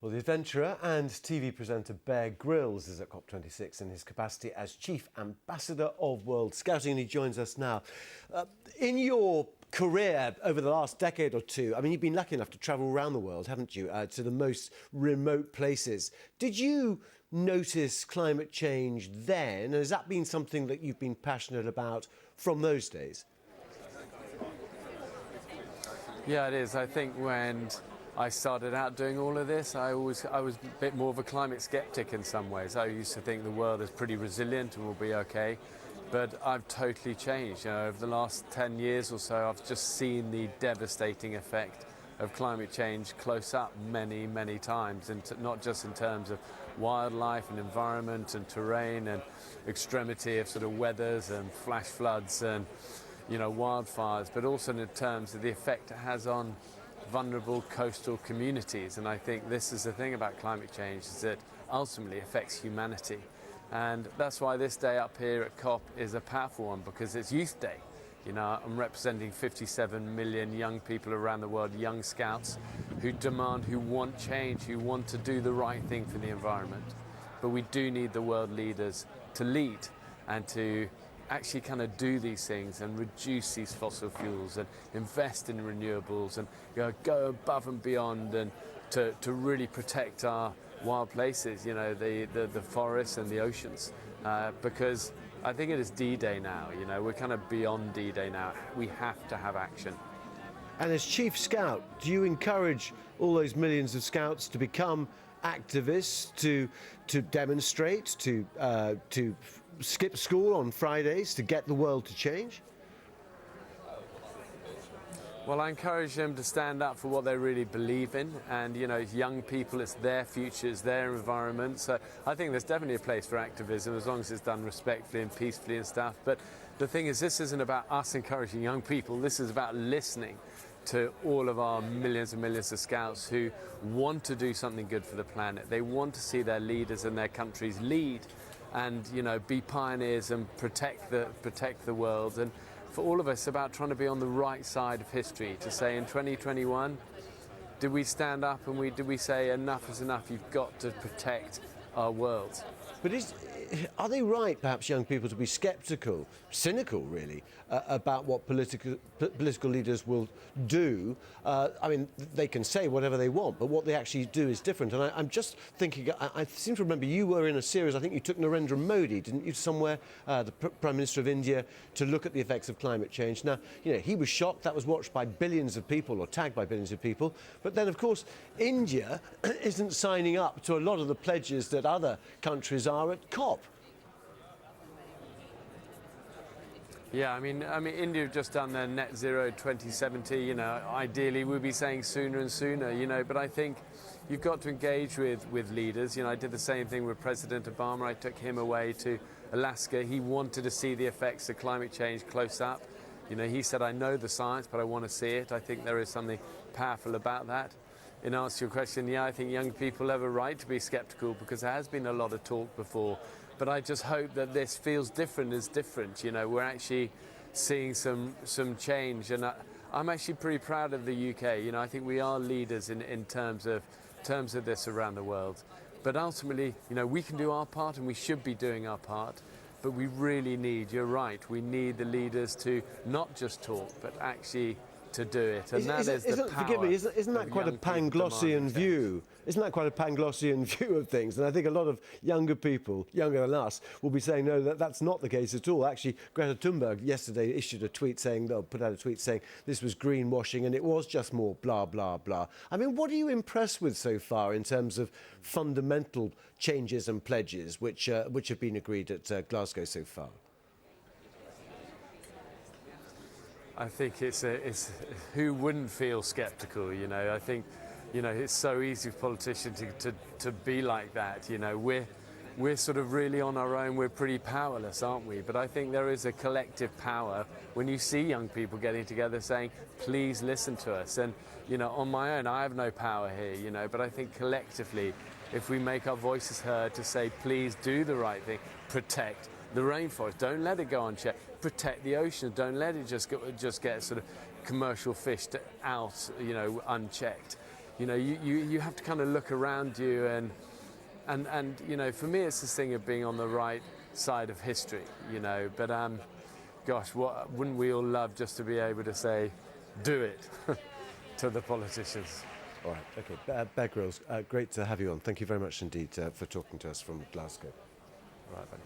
Well, the adventurer and TV presenter Bear Grylls is at COP26 in his capacity as Chief Ambassador of World Scouting, and he joins us now. In your career over the last decade or two, I mean, you've been lucky enough to travel around the world, haven't you, to the most remote places. Did you notice climate change then? And has that been something that you've been passionate about from those days? Yeah, it is. I think when I started out doing all of this, I was a bit more of a climate skeptic in some ways. I used to think the world is pretty resilient and will be okay, but I've totally changed. You know, over the last 10 years or so, I've just seen the devastating effect of climate change close up many, many times, and not just in terms of wildlife and environment and terrain and extremity of sort of weathers and flash floods and, you know, wildfires, but also in terms of the effect it has on vulnerable coastal communities. And I think this is the thing about climate change, is that ultimately affects humanity. And that's why this day up here at COP is a powerful one, because it's Youth Day. You know, I'm representing 57 million young people around the world, young scouts, who demand, who want change, who want to do the right thing for the environment. But we do need the world leaders to lead and to actually kind of do these things and reduce these fossil fuels and invest in renewables and go above and beyond, and to really protect our wild places, you know, the forests and the oceans, because I think it is D-Day now. You know, we're kind of beyond D-Day now. We have to have action. And as Chief Scout, do you encourage all those millions of scouts to become activists, to demonstrate, to skip school on Fridays, to get the world to change? Well, I encourage them to stand up for what they really believe in, and, you know, young people, it's their future, it's their environment. So I think there's definitely a place for activism, as long as it's done respectfully and peacefully and stuff. But the thing is, this isn't about us encouraging young people. This is about listening to all of our millions and millions of scouts who want to do something good for the planet. They want to see their leaders and their countries lead and, you know, be pioneers and protect the world. And for all of us, about trying to be on the right side of history, to say in 2021, did we stand up and did we say enough is enough, you've got to protect our world? But are they right, perhaps, young people, to be sceptical, cynical really, about what political leaders will do? I mean, they can say whatever they want, but what they actually do is different. And I'm just thinking, I seem to remember you were in a series, I think you took Narendra Modi, didn't you, somewhere, the Prime Minister of India, to look at the effects of climate change. Now, you know, he was shocked. That was watched by billions of people, or tagged by billions of people. But then, of course, India isn't signing up to a lot of the pledges that other countries are at COP. Yeah, I mean, India have just done their net zero 2070. You know, ideally we'll be saying sooner and sooner. You know, but I think you've got to engage with leaders. You know, I did the same thing with President Obama. I took him away to Alaska. He wanted to see the effects of climate change close up. You know, he said, I know the science, but I want to see it. I think there is something powerful about that. In answer to your question, yeah, I think young people have a right to be sceptical, because there has been a lot of talk before. But I just hope that this feels different is different. You know, we're actually seeing some change, and I'm actually pretty proud of the UK. You know, I think we are leaders in terms of this around the world. But ultimately, you know, we can do our part, and we should be doing our part. But we really need, you're right, we need the leaders to not just talk, but actually to do it, and that is the power. Forgive me, isn't that quite a Panglossian view? Isn't that quite a Panglossian view of things? And I think a lot of younger people, younger than us, will be saying, no, that's not the case at all. Actually, Greta Thunberg yesterday issued a tweet saying, put out a tweet saying this was greenwashing and it was just more blah, blah, blah. I mean, what are you impressed with so far in terms of fundamental changes and pledges which have been agreed at Glasgow so far? I think it's who wouldn't feel sceptical, you know. I think, you know, it's so easy for politicians to be like that. You know, we're sort of really on our own. We're pretty powerless, aren't we? But I think there is a collective power when you see young people getting together saying, please listen to us. And, you know, on my own, I have no power here, you know, but I think collectively, if we make our voices heard to say, please do the right thing, protect the rainforest, don't let it go unchecked, protect the ocean, don't let it just get sort of commercial fished out, you know, unchecked. You know, you have to kind of look around you and you know, for me it's this thing of being on the right side of history, you know, but gosh, wouldn't we all love just to be able to say, do it to the politicians. All right, okay. Bear Grylls, great to have you on. Thank you very much indeed for talking to us from Glasgow. Right then.